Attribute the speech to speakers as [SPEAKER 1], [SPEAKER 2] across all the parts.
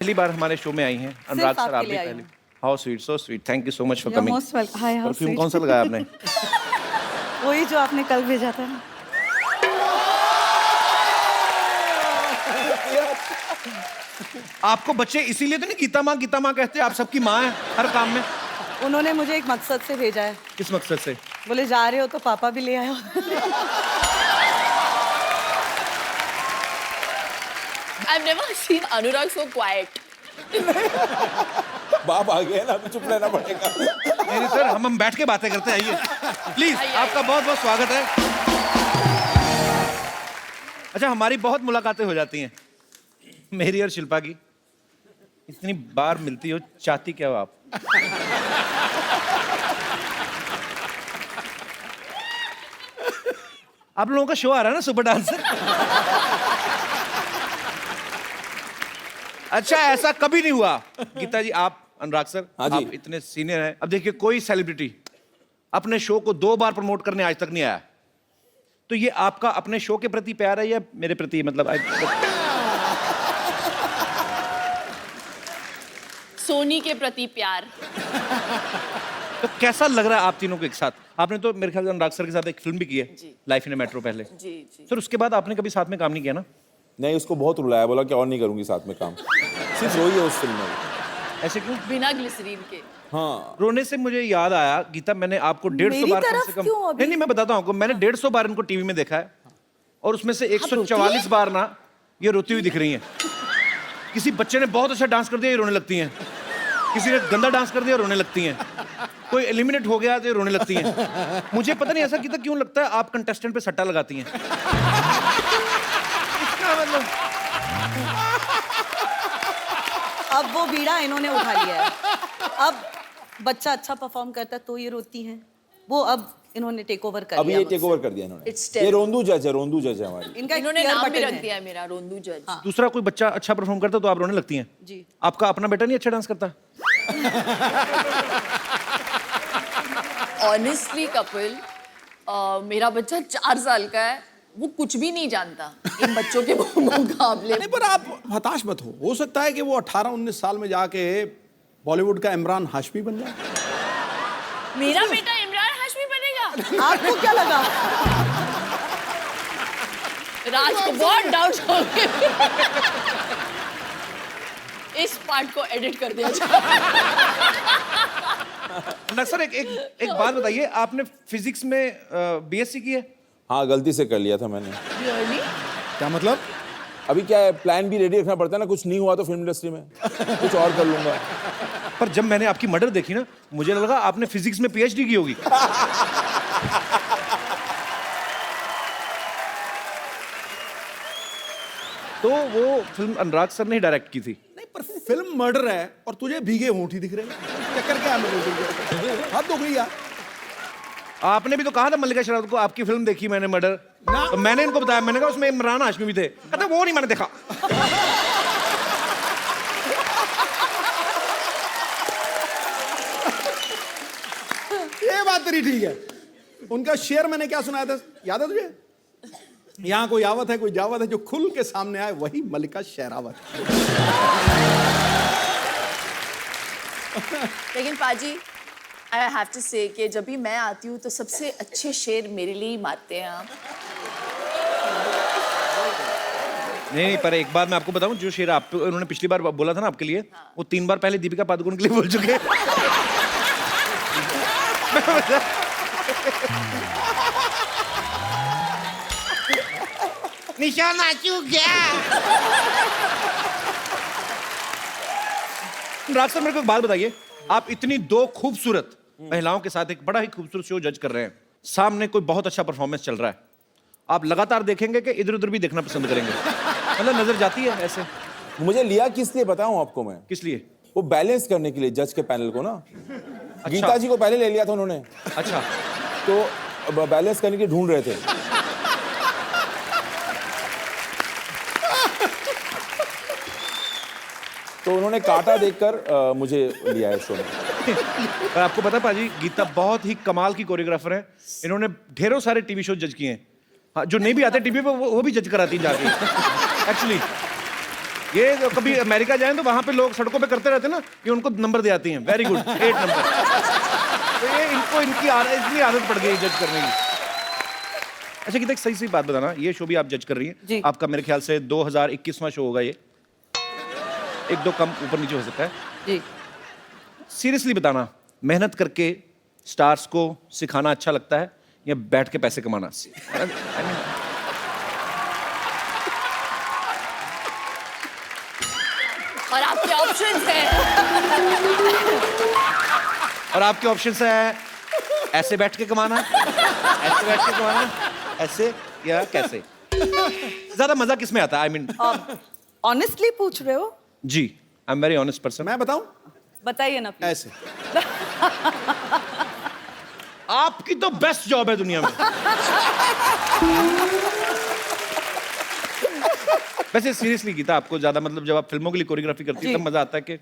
[SPEAKER 1] पहली बार हमारे शो में आई हैं अनुराग सर, आप भी
[SPEAKER 2] आपके लिए
[SPEAKER 1] पहले। How sweet, so sweet, thank you so much for
[SPEAKER 2] You're
[SPEAKER 1] coming.
[SPEAKER 2] most welcome. Hi, how
[SPEAKER 1] perfume
[SPEAKER 2] sweet.
[SPEAKER 1] कौन सा लगाया आपने?
[SPEAKER 2] वही जो आपने कल भेजा था ना।
[SPEAKER 1] आपको बच्चे इसीलिए तो नहीं गीता माँ कहते, आप सबकी माँ है हर काम में।
[SPEAKER 2] उन्होंने मुझे एक मकसद से भेजा है।
[SPEAKER 1] किस मकसद से?
[SPEAKER 2] बोले जा रहे हो तो पापा भी ले आयो।
[SPEAKER 3] I've never seen Anurag so quiet.
[SPEAKER 4] बाप आ गया ना, अभी चुप रहना पड़ेगा।
[SPEAKER 1] नहीं सर, हम बैठ के बातें करते हैं, आइए प्लीज। आपका बहुत बहुत स्वागत है। अच्छा, हमारी बहुत मुलाकातें हो जाती हैं, मेरी और शिल्पा की। इतनी बार मिलती हो, चाहती क्या हो आप? आप लोगों का शो आ रहा है ना, सुपर डांसर। अच्छा, ऐसा कभी नहीं हुआ गीता जी, आप अनुराग सर,
[SPEAKER 4] हाँ जी।
[SPEAKER 1] आप इतने सीनियर हैं। अब देखिए, कोई सेलिब्रिटी अपने शो को 2 बार प्रमोट करने आज तक नहीं आया, तो ये आपका अपने शो के प्रति प्यार है या मेरे प्रति? मतलब
[SPEAKER 3] सोनी के प्रति प्यार।
[SPEAKER 1] तो कैसा लग रहा है आप तीनों को एक साथ? आपने तो मेरे ख्याल से अनुराग सर के साथ एक फिल्म भी की है, लाइफ इन ए मेट्रो पहले।
[SPEAKER 3] जी जी।
[SPEAKER 1] सर, उसके बाद आपने कभी साथ में काम नहीं किया ना?
[SPEAKER 4] नहीं, उसको बहुत रुलाया, बोला कि और नहीं करूंगी साथ में काम। सिर्फ रोई है उस फिल्म में।
[SPEAKER 1] ऐसे क्यों?
[SPEAKER 3] बिना ग्लिसरीन के।
[SPEAKER 4] हाँ,
[SPEAKER 1] रोने से मुझे याद आया गीता, मैंने आपको 150 बार कम से कम, नहीं नहीं मैं बताता हूँ आपको, मैंने 150 बार इनको टीवी में देखा है, और उसमें से 144 बार ना ये रोती हुई दिख रही हैं। किसी बच्चे ने बहुत अच्छा डांस कर दिया, ये रोने लगती हैं। किसी ने गंदा डांस कर दिया, रोने लगती हैं। कोई एलिमिनेट हो गया तो ये रोने लगती हैं। मुझे पता नहीं ऐसा गीता क्यों लगता है आप कंटेस्टेंट पे सट्टा लगाती हैं। इसका मतलब
[SPEAKER 2] अब वो बीड़ा इन्होंने उठा लिया है। अब बच्चा अच्छा परफॉर्म करता है तो ये रोती हैं। वो अब इन्होंने टेक ओवर कर
[SPEAKER 4] अभी
[SPEAKER 2] लिया।
[SPEAKER 4] ये टेक ओवर कर दिया इन्होंने।
[SPEAKER 3] It's
[SPEAKER 4] ये रोंदू जज है, रोंदू जज है हमारी।
[SPEAKER 2] इनका
[SPEAKER 3] इन्होंने
[SPEAKER 2] clear
[SPEAKER 3] नाम भी
[SPEAKER 2] button
[SPEAKER 3] रख
[SPEAKER 2] है।
[SPEAKER 3] दिया है मेरा, रोंदू जज।
[SPEAKER 1] दूसरा कोई बच्चा अच्छा परफॉर्म करता तो आप रोने लगती हैं?
[SPEAKER 2] जी।
[SPEAKER 1] आपका अपना बेटा नहीं अच्छा डांस करता?
[SPEAKER 3] ऑनेस्टली कपिल, मेरा बच्चा 4 साल का है, वो कुछ भी नहीं जानता इन बच्चों के मुकाबले।
[SPEAKER 5] नहीं, पर आप हताश मत हो सकता है कि वो 18-19 साल में जाके बॉलीवुड का इमरान हाशमी बन जाए।
[SPEAKER 3] मेरा बेटा इमरान हाशमी बनेगा?
[SPEAKER 2] आपको क्या लगा?
[SPEAKER 3] राज को बहुत डाउट हो गए। इस पार्ट को एडिट कर दिया जाए।
[SPEAKER 1] सर, एक बात बताइए, आपने फिजिक्स में बीएससी की है?
[SPEAKER 4] हाँ, गलती से कर लिया था मैंने।
[SPEAKER 3] Really?
[SPEAKER 5] क्या मतलब?
[SPEAKER 4] अभी क्या है, प्लान भी रेडी रखना पड़ता है ना, कुछ नहीं हुआ तो फिल्म इंडस्ट्री में कुछ और कर लूंगा।
[SPEAKER 1] पर जब मैंने आपकी मर्डर देखी ना, मुझे लगा आपने फिजिक्स में पीएचडी की होगी। तो वो फिल्म अनुराग सर ने ही डायरेक्ट की थी।
[SPEAKER 5] नहीं, पर फिल्म मर्डर है और तुझे भीगे होंठ ही दिख रहे हैं। चक्कर क्या है मेरे? हद हो गई यार।
[SPEAKER 1] आपने भी तो कहा था मल्लिका शेरावत को, आपकी फिल्म देखी मैंने मर्डर, तो मैंने इनको बताया, मैंने कहा उसमें इमरान हाशमी भी थे। कहते वो नहीं मैंने देखा।
[SPEAKER 5] ये बात तेरी ठीक है। उनका शेर मैंने क्या सुनाया था, याद है तुझे? यहाँ कोई आवत है, कोई जावत है, जो खुल के सामने आए वही मल्लिका शेरावत।
[SPEAKER 3] लेकिन पाजी, आई हैव टू से कि जब भी मैं आती हूँ तो सबसे अच्छे शेर मेरे लिए ही मारते हैं आप।
[SPEAKER 1] नहीं, पर एक बात मैं आपको बताऊं, जो शेर आप उन्होंने पिछली बार बोला था ना आपके लिए, वो 3 बार पहले दीपिका पादुकोण के लिए बोल चुके हैं। निशाना चूक गया। राज सर, मेरे को एक बात बताइए, आप इतनी 2 खूबसूरत महिलाओं के साथ एक बड़ा ही खूबसूरत शो जज कर रहे हैं, सामने कोई बहुत अच्छा परफॉर्मेंस चल रहा है, आप लगातार देखेंगे कि इधर उधर भी देखना पसंद करेंगे? मतलब नजर जाती है ऐसे?
[SPEAKER 4] मुझे लिया किस लिए बताऊं आपको मैं?
[SPEAKER 1] किस लिए?
[SPEAKER 4] वो बैलेंस करने के लिए जज के पैनल को ना। गीता जी को पहले ले लिया था उन्होंने,
[SPEAKER 1] अच्छा,
[SPEAKER 4] तो बैलेंस करने के लिए ढूंढ रहे थे। तो उन्होंने काटा देखकर मुझे लिया है शो में।
[SPEAKER 1] पर आपको पता पाजी, गीता बहुत ही कमाल की कोरियोग्राफर है। इन्होंने ढेरों सारे टीवी शो जज किए हैं। हाँ, जो नहीं भी आते टीवी पे वो भी जज कराती हैं जाके एक्चुअली। ये जो कभी अमेरिका जाएं तो वहां पे लोग सड़कों पे करते रहते हैं ना, ये उनको नंबर दे आती हैं, वेरी गुड 8 नंबर। तो ये इनको इतनी आदत पड़ गई जज करने की। अच्छा गीता, एक सही बात बताना, ये शो भी आप जज कर रही
[SPEAKER 2] जी।
[SPEAKER 1] हैं, आपका मेरे ख्याल से 2021वां शो होगा ये, 1-2 कम ऊपर नीचे हो सकता है।
[SPEAKER 2] जी।
[SPEAKER 1] सीरियसली बताना, मेहनत करके स्टार्स को सिखाना अच्छा लगता है या बैठ के पैसे कमाना?
[SPEAKER 3] और आपके ऑप्शंस हैं।
[SPEAKER 1] और आपके ऑप्शंस है ऐसे बैठ के कमाना, ऐसे बैठ के कमाना, ऐसे या कैसे? ज्यादा मजा किस में आता है? आई मीन
[SPEAKER 2] ऑनेस्टली पूछ रहे हो?
[SPEAKER 1] जी, I am very honest person.
[SPEAKER 5] मैं बताऊं?
[SPEAKER 2] बताइए ना please।
[SPEAKER 5] ऐसे।
[SPEAKER 1] आपकी तो बेस्ट जॉब है दुनिया में। वैसे सीरियसली गीता, आपको ज्यादा मतलब जब आप फिल्मों के लिए कोरियोग्राफी करती है
[SPEAKER 2] जी।
[SPEAKER 1] तब मजा आता है कि?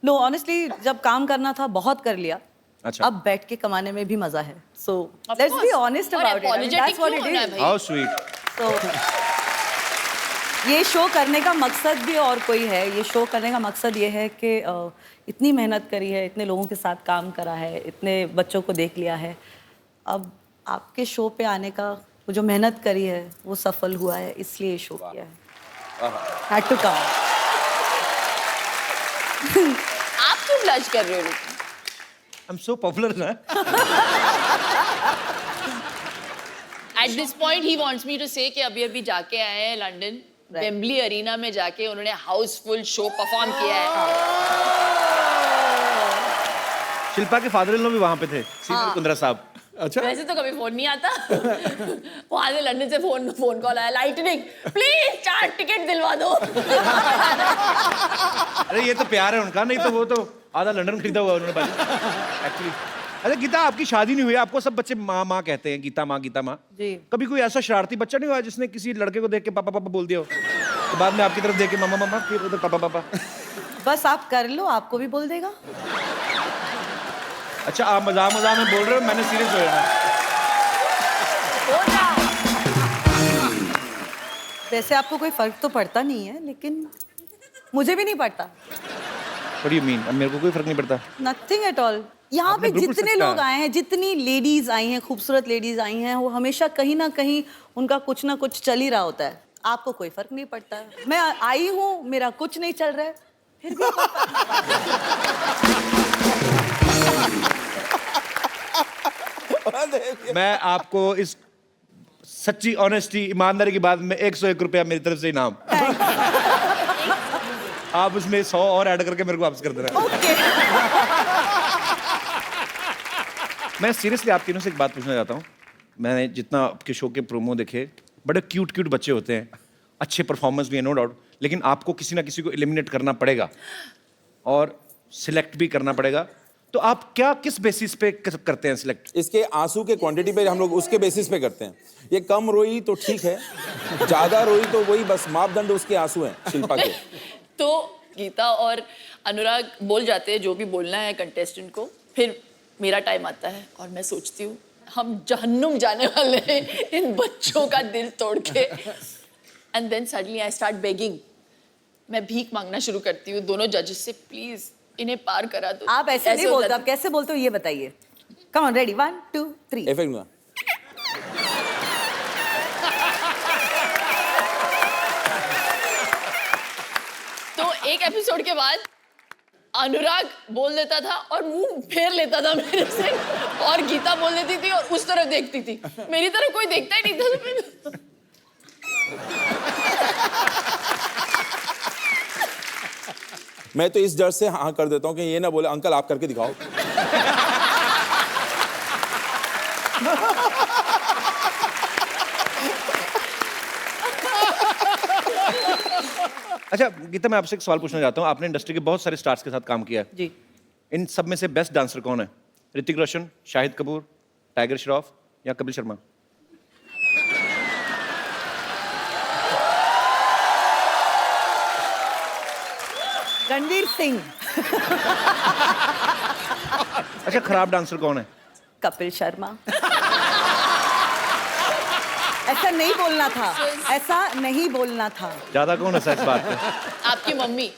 [SPEAKER 2] नो ऑनेस्टली, जब काम करना था बहुत कर लिया।
[SPEAKER 1] अच्छा।
[SPEAKER 2] अब बैठ के कमाने में भी मजा है। So
[SPEAKER 3] Of
[SPEAKER 2] let's be
[SPEAKER 3] course।
[SPEAKER 2] Honest
[SPEAKER 3] और
[SPEAKER 2] about it.
[SPEAKER 3] apologetic
[SPEAKER 2] that's what
[SPEAKER 3] क्यों
[SPEAKER 2] इट
[SPEAKER 3] होना है
[SPEAKER 2] इज।
[SPEAKER 3] भाई?
[SPEAKER 1] How sweet.
[SPEAKER 2] तो ये शो करने का मकसद भी और कोई है। ये शो करने का मकसद ये है कि इतनी मेहनत करी है, इतने लोगों के साथ काम करा है, इतने बच्चों को देख लिया है, अब आपके शो पे आने का वो जो मेहनत करी है वो सफल हुआ है, इसलिए शो किया है। Had to come।
[SPEAKER 3] आप क्यों ब्लश कर रहे हो?
[SPEAKER 1] आई एम सो पॉपुलर ना।
[SPEAKER 3] At this point he wants me to say कि अभी जाके आए हैं लंदन, वेम्बली अरीना में जाके उन्होंने हाउसफुल शो परफॉर्म किया है।
[SPEAKER 1] शिल्पा के फादर इन लॉ भी वहां पे थे, सीनियर कुंद्रा साहब।
[SPEAKER 5] अच्छा।
[SPEAKER 3] वैसे तो कभी फोन नहीं आता। वहां से लंदन से फोन कॉल आया, लाइटनिंग प्लीज 4 टिकट दिलवा दो।
[SPEAKER 1] अरे ये तो प्यार है उनका, नहीं तो वो तो आधा लंदन खरीदा हुआ उन्होंने एक्चुअली। अच्छा गीता, आपकी शादी नहीं हुई, आपको सब बच्चे माँ माँ कहते हैं, गीता माँ गीता माँ।
[SPEAKER 2] जी।
[SPEAKER 1] कभी कोई ऐसा शरारती बच्चा नहीं हुआ जिसने किसी लड़के को देख के पापा पापा बोल दिया हो, तो बाद में आपकी तरफ देख के मामा मामा, फिर उधर पापा पापा?
[SPEAKER 2] बस आप कर लो, आपको भी बोल देगा।
[SPEAKER 1] अच्छा, आप मजाक में बोल रहे हो, मैंने सीरियस हो जाना।
[SPEAKER 2] वैसे आपको कोई फर्क तो पड़ता नहीं है, लेकिन मुझे भी नहीं पड़ता।
[SPEAKER 1] What do you mean? अब मेरे को कोई फर्क नहीं पड़ता।
[SPEAKER 2] Nothing at all. यहाँ पे
[SPEAKER 1] आपने बिल्कुल
[SPEAKER 2] जितने
[SPEAKER 1] सच
[SPEAKER 2] लोग
[SPEAKER 1] कहा।
[SPEAKER 2] आए हैं, जितनी लेडीज आई हैं, खूबसूरत लेडीज आई हैं, वो हमेशा कहीं ना कहीं उनका कुछ ना कुछ चल ही रहा होता है। आपको कोई फर्क नहीं पड़ता। मैं आई हूँ, मेरा कुछ नहीं चल रहा है, फिर भी
[SPEAKER 1] मैं आपको इस सच्ची ऑनेस्टी ईमानदारी की बात में 101 रुपया मेरी तरफ से इनाम। आप उसमें 100 और ऐड करके मेरे को वापस कर देना।
[SPEAKER 2] ओके।
[SPEAKER 1] मैं सीरियसली आप तीनों से एक बात पूछना चाहता हूँ। मैंने जितना आपके शो के प्रोमो देखे, बड़े क्यूट बच्चे होते हैं, अच्छे परफॉर्मेंस भी है नो डाउट, लेकिन आपको किसी ना किसी को एलिमिनेट करना पड़ेगा और सिलेक्ट भी करना पड़ेगा। तो आप क्या किस बेसिस पे करते हैं सिलेक्ट?
[SPEAKER 4] इसके आंसू के क्वांटिटी पे हम लोग उसके बेसिस पे करते हैं। ये कम रोई तो ठीक है, ज्यादा रोई तो वही बस मापदंड उसके आंसू हैं शिल्पा के।
[SPEAKER 3] तो गीता और अनुराग बोल जाते हैं जो भी बोलना है कंटेस्टेंट को, फिर मेरा टाइम आता है और मैं सोचती हूँ हम जहन्नुम जाने वाले हैं इन बच्चों का दिल तोड़ के। And then suddenly I start begging. मैं भीख मांगना शुरू करती हूँ दोनों जजेस से, प्लीज इन्हें पार करा दो।
[SPEAKER 2] आप ऐसे नहीं बोलते, आप कैसे बोलते हो ये बताइए। Come on, ready, 1 2 3।
[SPEAKER 4] इफेक्ट में
[SPEAKER 3] तो एक एपिसोड के बाद अनुराग बोल देता था और मुंह फेर लेता था मेरे से, और गीता बोल देती थी और उस तरफ देखती थी, मेरी तरफ कोई देखता ही नहीं था।
[SPEAKER 4] मैं तो इस डर से हाँ कर देता हूँ कि ये ना बोले अंकल आप करके दिखाओ।
[SPEAKER 1] अच्छा गीता, मैं आपसे एक सवाल पूछना चाहता हूँ। आपने इंडस्ट्री के बहुत सारे स्टार्स के साथ काम किया है,
[SPEAKER 2] जी।
[SPEAKER 1] इन सब में से बेस्ट डांसर कौन है? ऋतिक रोशन, शाहिद कपूर, टाइगर श्रॉफ या कपिल शर्मा?
[SPEAKER 2] रणवीर सिंह।
[SPEAKER 1] अच्छा, खराब डांसर कौन है?
[SPEAKER 2] कपिल शर्मा। ऐसा नहीं बोलना था, ऐसा नहीं बोलना था।
[SPEAKER 1] ज्यादा कौन हंसा इस बात पे?
[SPEAKER 3] आपकी मम्मी।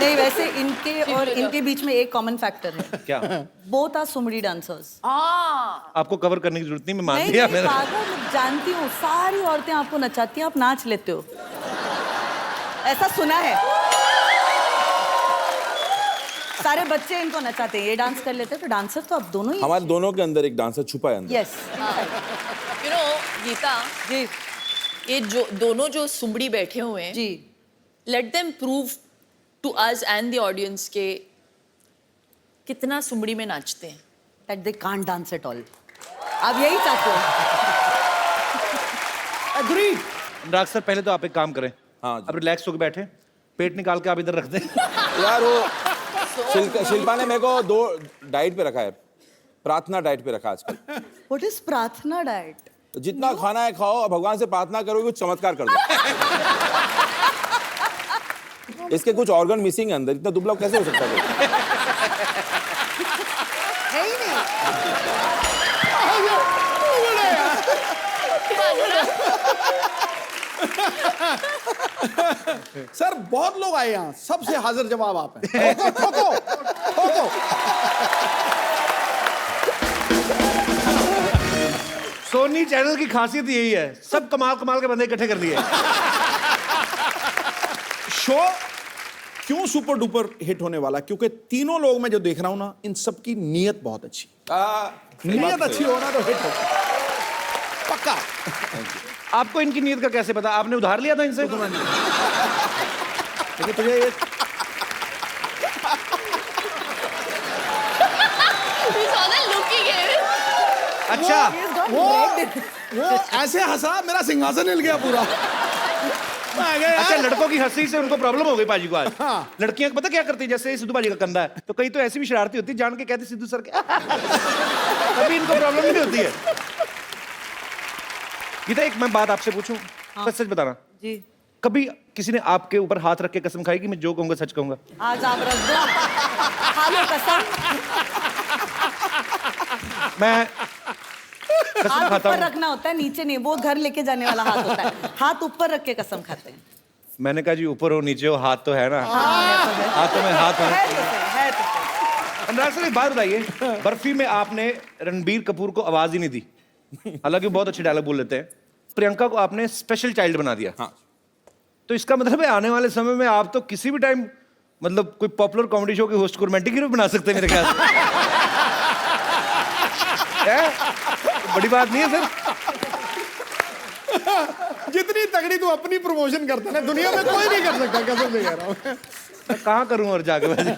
[SPEAKER 2] नहीं, वैसे इनके और इनके बीच में एक कॉमन फैक्टर है।
[SPEAKER 1] क्या?
[SPEAKER 2] बोथ आर सुमड़ी डांसर्स।
[SPEAKER 1] आपको कवर करने की जरूरत नहीं, मैं मान
[SPEAKER 2] नहीं
[SPEAKER 1] लिया
[SPEAKER 2] नहीं,
[SPEAKER 1] मैंने।
[SPEAKER 2] पागल, मैं जानती हूँ सारी औरतें आपको नचाती हैं, आप नाच लेते हो, ऐसा सुना है। सारे बच्चे इनको नचाते हैं, ये डांस कर लेते हैं, तो डांसर तो आप दोनों ही।
[SPEAKER 4] हमारे दोनों के अंदर एक डांसर छुपा है अंदर।
[SPEAKER 2] Yes.
[SPEAKER 3] You know Geeta,
[SPEAKER 2] ji
[SPEAKER 3] ये जो दोनों जो सुमड़ी बैठे हुए हैं,
[SPEAKER 2] जी।
[SPEAKER 3] Let them prove to us and the audience के कितना सुमड़ी में नाचते हैं।
[SPEAKER 2] That they can't dance at all. आप यही चाहते हो?
[SPEAKER 5] एग्री।
[SPEAKER 1] अनुराग सर, पहले तो आप एक काम करें।
[SPEAKER 4] हाँ जी।
[SPEAKER 1] अब रिलैक्स होकर बैठे, पेट निकाल के आप इधर रख दें।
[SPEAKER 4] यार वो शिल्पा ने मेरे को 2 डाइट पे रखा है, प्रार्थना डाइट पे रखा आजकल।
[SPEAKER 2] व्हाट इज प्रार्थना डाइट?
[SPEAKER 4] जितना खाना है खाओ और भगवान से प्रार्थना करो कुछ चमत्कार कर दो। इसके कुछ ऑर्गन मिसिंग है अंदर, इतना दुबला कैसे हो सकता है?
[SPEAKER 2] है ही नहीं।
[SPEAKER 5] सर बहुत लोग आए यहाँ, सबसे हाजिर जवाब आप हैं। ठोको ठोको।
[SPEAKER 1] सोनी चैनल की खासियत यही है, सब कमाल कमाल के बंदे इकट्ठे कर दिए।
[SPEAKER 5] शो क्यों सुपर डुपर हिट होने वाला? क्योंकि तीनों लोग मैं जो देख रहा हूं ना, इन सबकी नीयत बहुत अच्छी। नीयत अच्छी होना तो हिट हो पक्का।
[SPEAKER 1] आपको इनकी नीयत का कैसे पता? आपने उधार लिया था इनसे?
[SPEAKER 5] लेकिन तुझे ये
[SPEAKER 1] अच्छा,
[SPEAKER 5] वो ऐसे हंसा, मेरा सिंहासन हिल गया पूरा।
[SPEAKER 1] अच्छा, लड़कों की हंसी से उनको प्रॉब्लम हो गई पाजी को आज।
[SPEAKER 5] हाँ।
[SPEAKER 1] लड़कियां पता क्या करती है, जैसे सिद्धू पाजी का कंधा है तो कहीं तो ऐसी भी शरारती होती है, जान के कहती सिद्धू सर के। तभी इनको प्रॉब्लम नहीं होती है। गीता, एक मैं बात आपसे पूछूं, सच सच बताना,
[SPEAKER 2] जी।
[SPEAKER 1] कभी किसी ने आपके ऊपर हाथ रख के कसम खाई कि मैं जो कहूंगा सच कहूंगा?
[SPEAKER 2] आज आप रख दो, खा लो कसम।
[SPEAKER 1] मैं कसम
[SPEAKER 2] हाथ
[SPEAKER 1] खाता
[SPEAKER 2] ऊपर
[SPEAKER 1] हूँ।
[SPEAKER 2] रखना होता है, नीचे नहीं। वो घर लेके जाने वाला हाथ होता है, हाथ ऊपर रख के कसम खाते हैं।
[SPEAKER 1] मैंने कहा जी ऊपर हो नीचे हो, हाथ तो है ना। हाथों में हाथ
[SPEAKER 2] है
[SPEAKER 1] है।
[SPEAKER 2] तो सही, है तो सही।
[SPEAKER 1] अनुराग सर, एक बात बताइए, बर्फी में आपने रणबीर कपूर को आवाज ही नहीं दी, हालांकि वो बहुत अच्छे डायलॉग बोल लेते हैं। प्रियंका को आपने स्पेशल चाइल्ड बना दिया।
[SPEAKER 4] हाँ।
[SPEAKER 1] तो इसका मतलब है आने वाले समय में आप तो किसी भी टाइम मतलब कोई पॉपुलर कॉमेडी शो के होस्ट को रोमांटिक हीरो बना सकते हैं मेरे ख्याल से। है? बड़ी बात नहीं है सर।
[SPEAKER 5] जितनी तगड़ी तू अपनी प्रमोशन करता है ना, दुनिया में कोई नहीं कर सकता, कसम से कह रहा हूँ।
[SPEAKER 1] मैं कहाँ करूँ और जाके वैसे।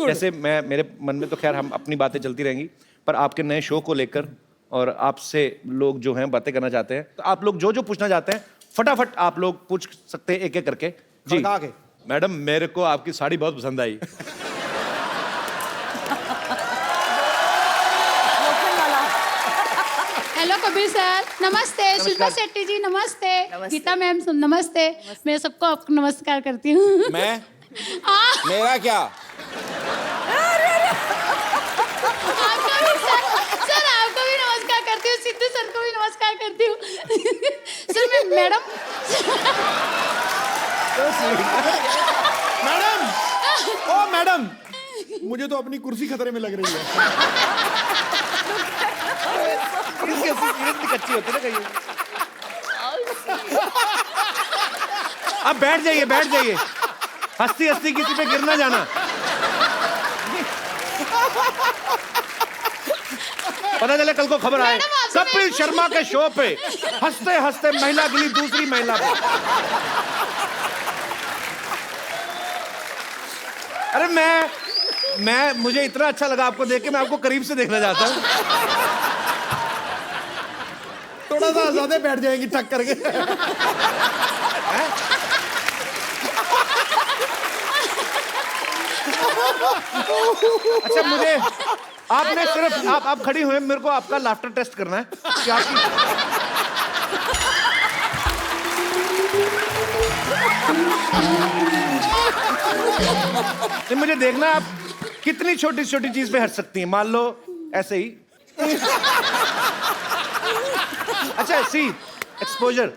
[SPEAKER 1] जैसे मैं, मेरे मन में तो खैर हम अपनी बातें चलती रहेंगी, पर आपके नए शो को लेकर और आपसे लोग जो हैं बातें करना चाहते हैं, तो आप लोग जो जो पूछना चाहते हैं फटाफट आप लोग पूछ सकते हैं एक एक करके। जी
[SPEAKER 5] खड़का के।
[SPEAKER 1] मैडम, मेरे को आपकी साड़ी बहुत पसंद आई।
[SPEAKER 6] हेलो कबीर सर, नमस्ते। शिल्पा शेट्टी जी नमस्ते। गीता मैम नमस्ते। मैं सबको आपको नमस्कार करती हूँ।
[SPEAKER 4] मैं मेरा क्या?
[SPEAKER 6] आपको भी सर आपको भी नमस्कार करती हूँ, सिद्धू सर को भी नमस्कार करती हूँ। सर मैं मैडम
[SPEAKER 5] मैडम, ओ मैडम, मुझे तो अपनी कुर्सी खतरे में लग रही है।
[SPEAKER 1] कच्ची होती है ना कहीं। अब बैठ जाइए, बैठ जाइए, हंसती हंसती किसी पे गिर ना जाना। पता चले कल को खबर आए कपिल शर्मा के शो पे हंसते हंसते महिला गिरी दूसरी महिला पे। अरे मैं मुझे इतना अच्छा लगा आपको देख के, मैं आपको करीब से देखना चाहता हूँ।
[SPEAKER 5] थोड़ा सा ज्यादा बैठ जाएंगी टक करके।
[SPEAKER 1] अच्छा, मुझे आपने सिर्फ आप खड़ी हुए, मेरे को आपका लाफ्टर टेस्ट करना है कि आपकी मुझे देखना है आप कितनी छोटी छोटी चीज पे हंस सकती हैं? मान लो ऐसे ही। अच्छा सी एक्सपोजर।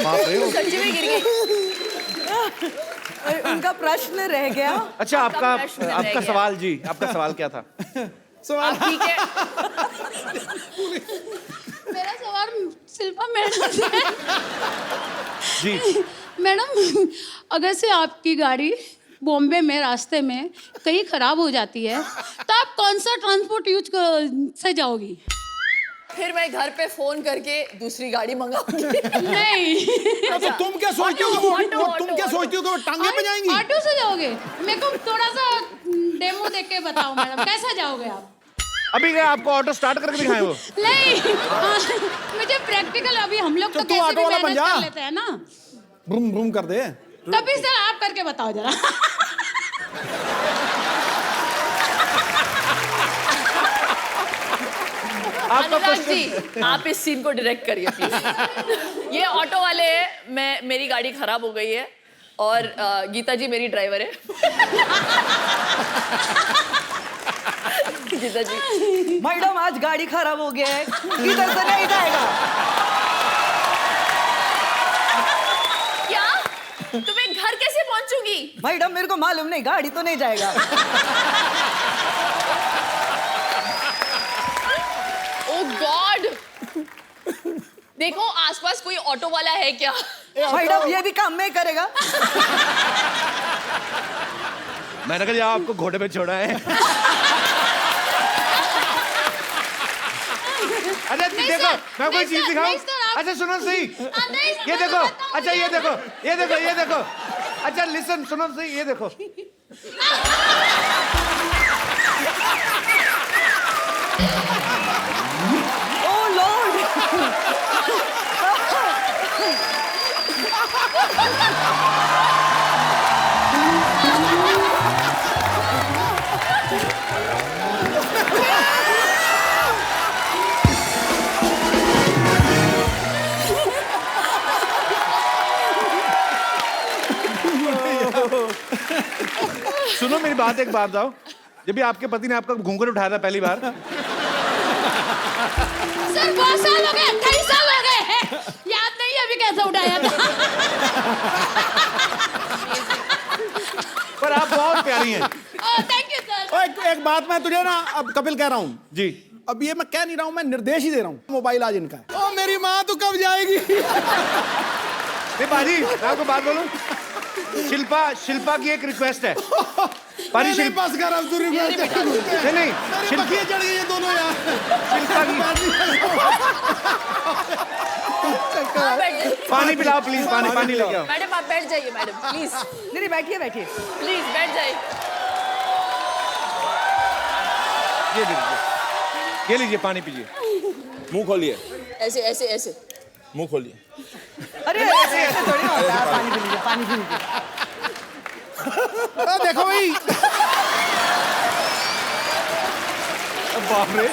[SPEAKER 1] बाप रे।
[SPEAKER 3] सच्ची में गिर गई।
[SPEAKER 2] उनका प्रश्न रह गया।
[SPEAKER 1] अच्छा आपका
[SPEAKER 3] प्रश्न रह
[SPEAKER 1] आपका
[SPEAKER 3] गया।
[SPEAKER 1] सवाल जी, आपका सवाल क्या था?
[SPEAKER 5] सवाल
[SPEAKER 3] आप ठीक है?
[SPEAKER 6] मेरा सवाल शिल्पा मैडम से है।
[SPEAKER 1] जी
[SPEAKER 6] मैडम, अगर से आपकी गाड़ी बॉम्बे में रास्ते में कहीं खराब हो जाती है तो आप कौन सा ट्रांसपोर्ट यूज से जाओगी?
[SPEAKER 3] फिर मैं घर पे फोन करके दूसरी गाड़ी मंगाऊंगी।
[SPEAKER 6] नहीं,
[SPEAKER 5] तो तुम क्या सोचती हो कि तुम क्या सोचती हो कि वो टांगे पे जाएंगी?
[SPEAKER 6] ऑटो से जाओगे? मेरे को थोड़ा सा डेमो देख के बताओ मैडम, कैसा जाओगे आप?
[SPEAKER 1] अभी क्या आपको ऑटो स्टार्ट करके दिखाएं वो?
[SPEAKER 6] नहीं, मुझे प्रैक्टिकल, अभी हम लोग तो
[SPEAKER 5] तू
[SPEAKER 6] कैसे
[SPEAKER 5] ऑटो
[SPEAKER 6] भी
[SPEAKER 5] वाला
[SPEAKER 6] मैनेज
[SPEAKER 5] बन जा।
[SPEAKER 6] कर लेते हैं ना।
[SPEAKER 5] ब्रूम ब्रूम कर दे।
[SPEAKER 6] कभी सर आप करके बताओ जरा।
[SPEAKER 1] आपका
[SPEAKER 3] अनुराग
[SPEAKER 1] क्वेश्चन।
[SPEAKER 3] जी, आप इस सीन को डायरेक्ट करिए प्लीज। ये ऑटो वाले हैं, मेरी गाड़ी खराब हो गई है और गीता जी मेरी ड्राइवर है। गीता जी,
[SPEAKER 2] मैडम आज गाड़ी खराब हो गया है, इधर से नहीं जाएगा।
[SPEAKER 3] क्या तुम्हें घर कैसे पहुंचूंगी?
[SPEAKER 2] मैडम मेरे को मालूम नहीं, गाड़ी तो नहीं जाएगा।
[SPEAKER 3] ओ गॉड, देखो आसपास कोई ऑटो वाला है क्या?
[SPEAKER 2] मैडम ये भी काम नहीं करेगा।
[SPEAKER 1] मैंने कहा आपको घोड़े पे छोड़ा है। अच्छा देखो मैं कोई चीज दिखाऊं? अच्छा सुनो सही, ये देखो। अच्छा ये देखो, ये देखो, ये देखो। अच्छा लिसन, सुनो सही, ये देखो।
[SPEAKER 2] Oh lord.
[SPEAKER 1] सुनो मेरी बात, एक बात बताओ, जब भी आपके पति ने आपका घूंघट उठाया था पहली बार,
[SPEAKER 6] सर बहुत साल हो गए, 28 साल हो गए हैं। याद नहीं है अभी कैसे उठाया था।
[SPEAKER 1] पर आप बहुत प्यारी हैं।
[SPEAKER 6] Thank you sir.
[SPEAKER 5] एक बात मैं तुझे ना अब कपिल कह रहा हूँ
[SPEAKER 1] जी।
[SPEAKER 5] अब ये मैं कह नहीं रहा हूँ, मैं निर्देश ही दे रहा हूँ। मोबाइल आज इनका है। ओ मेरी माँ तू कब जाएगी?
[SPEAKER 1] नहीं बाजी, मैं आपको बात बोलूं, शिल्पा की एक रिक्वेस्ट है। पारी
[SPEAKER 5] मेरे पास कर अब तू रिक्वेस्ट।
[SPEAKER 1] नहीं
[SPEAKER 5] मेरी
[SPEAKER 1] शिल्पा
[SPEAKER 5] बखियाँ चढ़ गई हैं दोनों यार।
[SPEAKER 1] की
[SPEAKER 3] आप बैठ जाइए।
[SPEAKER 1] पानी पिलाओ प्लीज, पानी लेके आओ।
[SPEAKER 3] मैडम आप बैठ जाइए मैडम प्लीज,
[SPEAKER 2] नहीं बैठिए बैठिए।
[SPEAKER 3] प्लीज बैठ जाइए।
[SPEAKER 1] ये लीजिए, ये लीजिए, पानी पीजिए।
[SPEAKER 4] मुंह खोलिए,
[SPEAKER 3] ऐसे ऐसे ऐसे।
[SPEAKER 4] मुंह खोलिए।
[SPEAKER 2] अरे ऐसे ऐसे थोड़ी ना होता है। पानी पी लीजिए, पानी पी लीजिए।
[SPEAKER 5] देखो भाई,
[SPEAKER 1] बाप रे।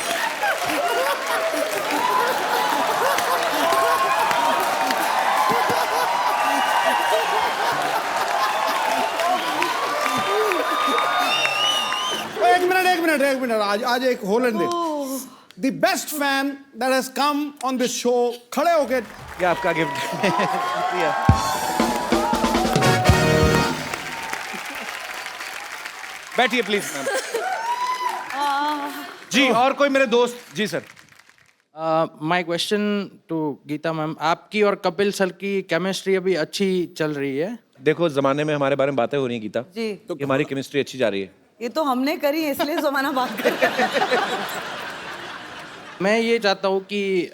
[SPEAKER 5] एक मिनट आज एक Holland they. The best fan that has come on this show, खड़े होके
[SPEAKER 1] ये आपका गिफ्ट। बैठिए प्लीज मैम। जी और कोई मेरे दोस्त? जी sir.
[SPEAKER 7] My question to Geeta ma'am, आपकी और कपिल सर की केमिस्ट्री अभी अच्छी चल रही है?
[SPEAKER 1] देखो जमाने में हमारे बारे में बातें हो रही हैं गीता,
[SPEAKER 2] जी
[SPEAKER 1] तो हमारी केमिस्ट्री अच्छी जा रही है।
[SPEAKER 2] ये तो हमने करी है, इसलिए जमाना बात कर रहे हैं।
[SPEAKER 7] मैं ये चाहता हूँ कि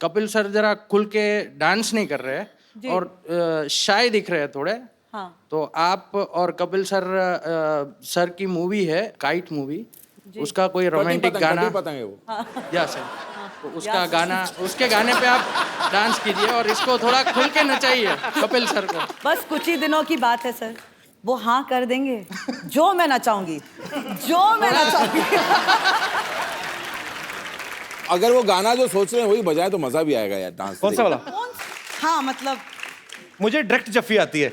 [SPEAKER 7] कपिल सर जरा खुल के डांस नहीं कर रहे हैं और शाय दिख रहे हैं थोड़े।
[SPEAKER 2] हाँ।
[SPEAKER 7] तो आप और कपिल सर की मूवी है काइट मूवी, उसका कोई रोमांटिक गाना,
[SPEAKER 4] पतंग है वो।
[SPEAKER 7] या सर, तो उसका गाना, उसके गाने पे आप डांस कीजिए और इसको थोड़ा खुल के नचाइए कपिल सर को।
[SPEAKER 2] बस कुछ ही दिनों की बात है सर, वो हाँ कर देंगे जो मैं नचाऊंगी, जो मैं नचाऊंगी।
[SPEAKER 4] अगर वो गाना जो सोच रहे हैं वही बजाए तो मजा भी आएगा यार डांस।
[SPEAKER 1] कौन सा वाला?
[SPEAKER 2] हाँ मतलब
[SPEAKER 1] मुझे डायरेक्ट जफ्फी आती है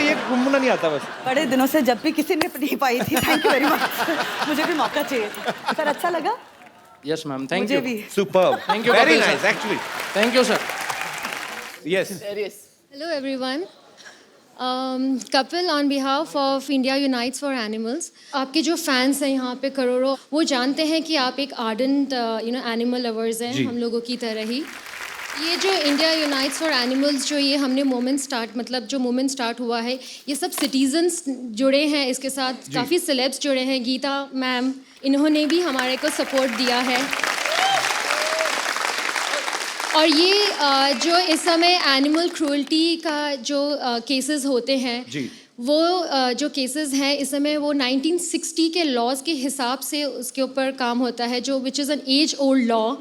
[SPEAKER 1] ये घूमना नहीं आता बस।
[SPEAKER 2] बड़े दिनों से जब भी किसी ने नहीं पाई थी, थैंक यू वेरी मच। मुझे भी मौका चाहिए था सर। अच्छा लगा?
[SPEAKER 7] यस मैम, थैंक
[SPEAKER 2] मुझे
[SPEAKER 7] यू।
[SPEAKER 2] भी।
[SPEAKER 1] Superb,
[SPEAKER 7] Thank you,
[SPEAKER 1] very
[SPEAKER 7] Kapil sir.
[SPEAKER 1] Nice actually.
[SPEAKER 7] Thank you sir.
[SPEAKER 1] Yes
[SPEAKER 3] Serious.
[SPEAKER 8] Hello everyone. Kapil on behalf of India Unites for Animals. आपके जो फैंस हैं यहाँ पे करोड़ों, वो जानते हैं कि आप एक आर्डेंट एनिमल लवर्स हैं,
[SPEAKER 1] जी।
[SPEAKER 8] हम लोगों की तरह ही। ये जो इंडिया यूनाइट्स फॉर एनिमल्स जो ये हमने मोमेंट स्टार्ट हुआ है, ये सब सिटीजन्स जुड़े हैं इसके साथ, काफ़ी सेलेब्स जुड़े हैं। गीता मैम, इन्होंने भी हमारे को सपोर्ट दिया है। और ये जो इस समय एनिमल क्रूअल्टी का जो केसेस होते हैं,
[SPEAKER 1] जी।
[SPEAKER 8] वो जो केसेस हैं इस समय वो 1960 के लॉज के हिसाब से उसके ऊपर काम होता है, जो which is an age old law.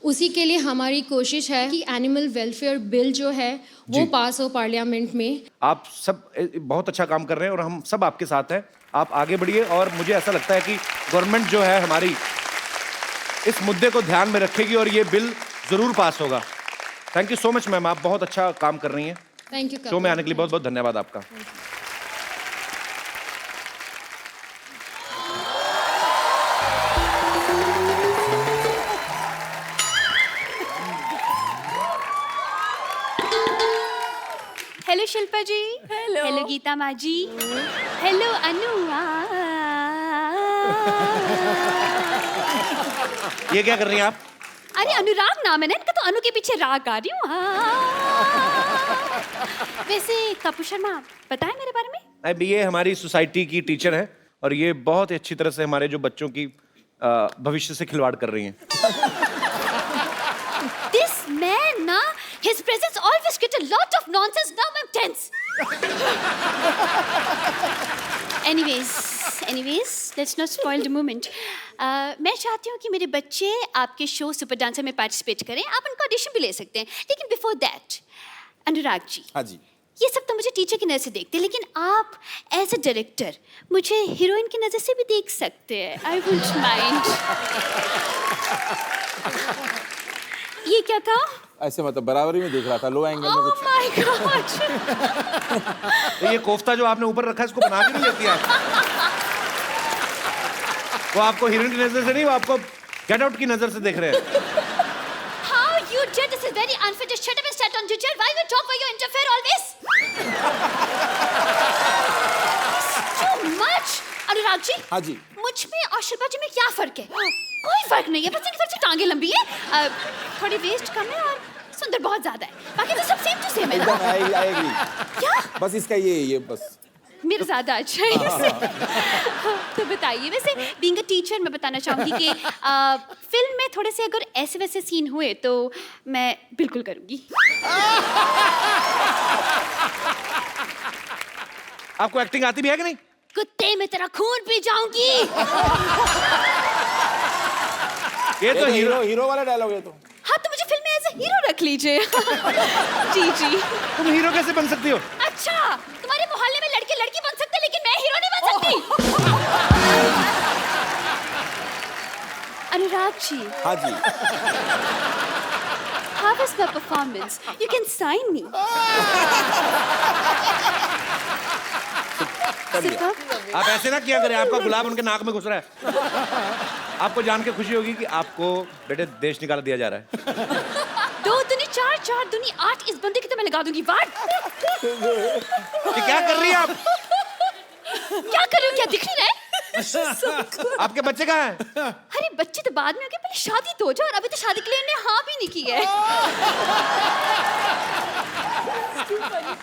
[SPEAKER 8] उसी के लिए हमारी कोशिश है कि एनिमल वेलफेयर बिल जो है वो पास हो पार्लियामेंट में।
[SPEAKER 1] आप सब बहुत अच्छा काम कर रहे हैं और हम सब आपके साथ हैं। आप आगे बढ़िए और मुझे ऐसा लगता है कि गवर्नमेंट जो है हमारी इस मुद्दे को ध्यान में रखेगी और ये बिल जरूर पास होगा। Thank you so much ma'am, आप बहुत अच्छा काम कर रही हैं।
[SPEAKER 8] Thank you.
[SPEAKER 1] शो में आने के लिए बहुत बहुत धन्यवाद आपका।
[SPEAKER 9] हेलो शिल्पा जी।
[SPEAKER 3] Hello.
[SPEAKER 9] हेलो गीता माँ जी। हेलो अनु।
[SPEAKER 1] ये क्या कर रही हैं आप?
[SPEAKER 9] अरे अनुराग नाम है ना इनका, तो अनु के पीछे राग गा रही हूँ। वैसे कपूर शर्मा बताएं मेरे बारे में।
[SPEAKER 1] अब ये हमारी सोसाइटी की टीचर है और ये बहुत ही अच्छी तरह से हमारे जो बच्चों की भविष्य से खिलवाड़ कर रही हैं।
[SPEAKER 9] दिस मैन ना, his presence always get a lot of nonsense. Now I'm tense. Anyways, let's not spoil the moment. मैं चाहती हूँ कि मेरे बच्चे आपके शो सुपर डांसर में पार्टिसिपेट करें। आप उनका ऑडिशन भी ले सकते हैं, लेकिन बिफोर दैट अनुराग जी,
[SPEAKER 4] हाँ जी।
[SPEAKER 9] ये सब तो मुझे टीचर की नज़र से देखते हैं, लेकिन आप एज अ डायरेक्टर मुझे हीरोइन की नज़र से भी देख सकते हैं। I wouldn't mind. ये क्या था?
[SPEAKER 4] ऐसे मतलब बराबरी में देख रहा था, लो एंगल में
[SPEAKER 9] ओह
[SPEAKER 4] कुछ।
[SPEAKER 9] My God.
[SPEAKER 1] तो ये कोफ्ता जो आपने ऊपर रखा है इसको बना के नहीं लेती आप? वो आपको हीरोइन की नजर से नहीं, वो आपको गेट आउट की नजर से देख रहे हैं।
[SPEAKER 9] How you did this is very unfair. Just shut up and stand on your chair. Why you talk while you interfere always? It's too much. Anurag ji,
[SPEAKER 4] हाँ जी।
[SPEAKER 9] मुझ में और शिल्पा जी में क्या फर्क है? कोई फर्क नहीं है, बस इनकी थोड़ी सी टांगे लंबी है, थोड़ी वेस्ट कम है और सुंदर बहुत ज्यादा है। बाकी तो सब सेम टू सेम है ना?
[SPEAKER 4] एकदम I agree।
[SPEAKER 9] क्या?
[SPEAKER 4] बस इसका ये बस।
[SPEAKER 9] मेरा ज्यादा अच्छा है इससे। तो बताइए, वैसे बीइंग अ टीचर मैं बताना चाहूंगी कि फिल्म में थोड़े से अगर ऐसे वैसे सीन हुए तो मैं बिल्कुल करूंगी।
[SPEAKER 1] आपको एक्टिंग आती भी है कि नहीं?
[SPEAKER 9] कुत्ते में तेरा खून पी जाऊंगी।
[SPEAKER 1] ये तो हीरो।
[SPEAKER 4] हीरो वाला डायलॉग है तो।
[SPEAKER 9] हाँ तो मुझे फिल्म में एज ए हीरो रख लीजिए। जी।
[SPEAKER 1] तुम हीरो कैसे बन सकती हो?
[SPEAKER 9] अच्छा, तुम्हारे मोहल्ले में लड़के लड़की बन सकते लेकिन मैं हीरो नहीं बन सकती। अनुराग जी,
[SPEAKER 4] हाँ जी।
[SPEAKER 9] how was my performance? You can sign me.
[SPEAKER 1] आप ऐसे ना किया करें, आपका गुलाब उनके नाक में घुस रहा है। आपको जान के खुशी होगी कि आपको बेटे देश निकाल दिया जा रहा है।
[SPEAKER 9] 2 दूनी 4, 4 दूनी 8, इस बंदे की तो मैं लगा दूंगी वाट।
[SPEAKER 1] ये क्या कर रही हैं आप?
[SPEAKER 9] क्या कर रही हूँ, क्या दिख नहीं रहा है?
[SPEAKER 1] आपके बच्चे कहाँ हैं?
[SPEAKER 9] अरे बच्चे तो बाद में होंगे, पहले शादी तो हो जाए, और अभी तो शादी के लिए इन्हें हाँ भी नहीं की है।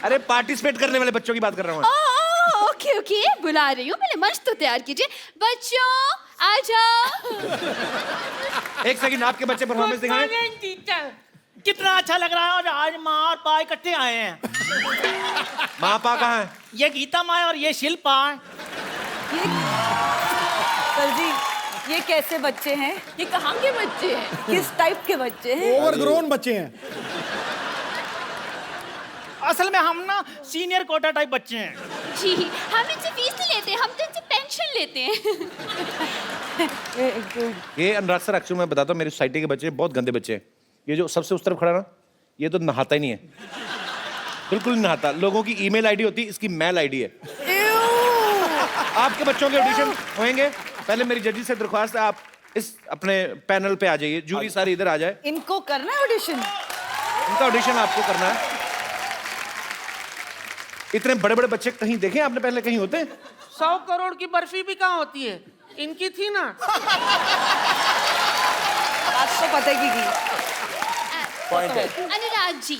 [SPEAKER 1] अरे पार्टिसिपेट करने वाले बच्चों की बात कर रहा हूँ।
[SPEAKER 9] ओके बुला रही हूँ, पहले मंच तो तैयार कीजिए। बच्चों आ जाओ।
[SPEAKER 1] एक सेकंड, आपके बच्चे परफॉर्मेंस दिखाएं।
[SPEAKER 10] कितना अच्छा लग रहा है, और आज माँ और पा इकट्ठे आए हैं।
[SPEAKER 1] माँ पा कहाँ है?
[SPEAKER 10] ये गीता माँ और ये शिल्पा।
[SPEAKER 2] सर जी, ये कैसे बच्चे हैं?
[SPEAKER 3] ये कहाँ के बच्चे हैं?
[SPEAKER 2] किस टाइप के बच्चे हैं?
[SPEAKER 5] ओवरग्रोन बच्चे हैं।
[SPEAKER 10] असल में हम ना सीनियर कोटा टाइप बच्चे हैं।
[SPEAKER 9] जी, हम इनसे फीस नहीं लेते, हम तो इनसे पेंशन लेते हैं।
[SPEAKER 1] ये अनुराग सर, एक्चुअली मैं बताता हूँ, मेरी सोसाइटी के बच्चे बहुत गंदे बच्चे हैं। ये जो सबसे उस तरफ खड़ा ना, ये तो नहाता ही नहीं है, बिल्कुल नहीं नहाता। लोगों की ईमेल आईडी होती है, इसकी मेल आईडी है। आपके बच्चों के ऑडिशन होंगे, पहले मेरी जजी से दरख्वास्त है आप इस अपने पैनल पे आ जाइए, जूरी सारी इधर आ जाए।
[SPEAKER 2] इनको करना है ऑडिशन?
[SPEAKER 1] इनका ऑडिशन आपको करना है। इतने बड़े बड़े बच्चे कहीं देखे आपने पहले, कहीं होते हैं?
[SPEAKER 7] 100 करोड़ की बर्फी भी कहाँ होती है, इनकी थी ना।
[SPEAKER 2] आपको पता है कि
[SPEAKER 4] पॉइंट है।
[SPEAKER 9] अनुराग जी,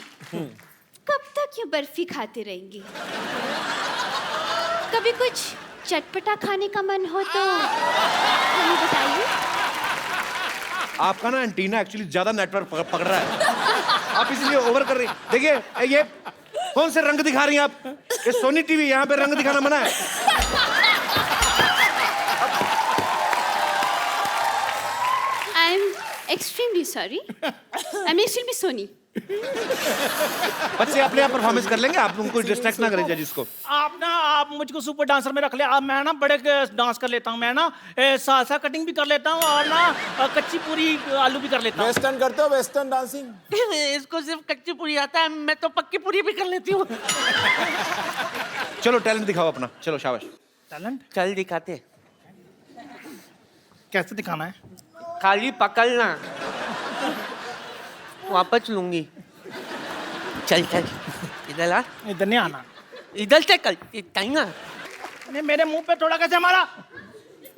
[SPEAKER 9] कब तक ये बर्फी खाते रहेंगे? कभी कुछ चटपटा खाने का मन हो तो हमें बताइए।
[SPEAKER 1] आपका ना एंटीना एक्चुअली ज्यादा नेटवर्क पकड़ रहा है, आप इसलिए ओवर कर रही। देखिए ये कौन से रंग दिखा रही हैं आप? ये सोनी टीवी, यहाँ पे रंग दिखाना मना है।
[SPEAKER 9] I am extremely sorry, I am extremely Sony.
[SPEAKER 1] बच्चे अपने आप परफॉर्मेंस कर लेंगे, आप उनको डिस्ट्रैक्ट ना करें जजिस को।
[SPEAKER 10] आप मुझको सुपर डांसर में रख ले। मैं ना बड़े डांस कर लेता हूँ, मैं ना सालसा कटिंग भी कर लेता हूँ और ना कच्ची पूरी आलू भी कर लेता हूँ।
[SPEAKER 4] वेस्टर्न करते हो, वेस्टर्न डांसिंग?
[SPEAKER 7] इसको सिर्फ कच्ची पूरी आता है, मैं तो पक्की पूरी भी कर लेती हूँ।
[SPEAKER 1] चलो टैलेंट दिखाओ अपना, चलो शाबाश।
[SPEAKER 10] टैलेंट
[SPEAKER 7] चल दिखाते।
[SPEAKER 10] कैसे दिखाना है?
[SPEAKER 7] खाली पकड़ना, वापस लूंगी। चल चल, इधर आ,
[SPEAKER 10] इधर नहीं आना।
[SPEAKER 7] इधर से कल टाइम।
[SPEAKER 10] नहीं, मेरे मुंह पे थोड़ा कैसे मारा?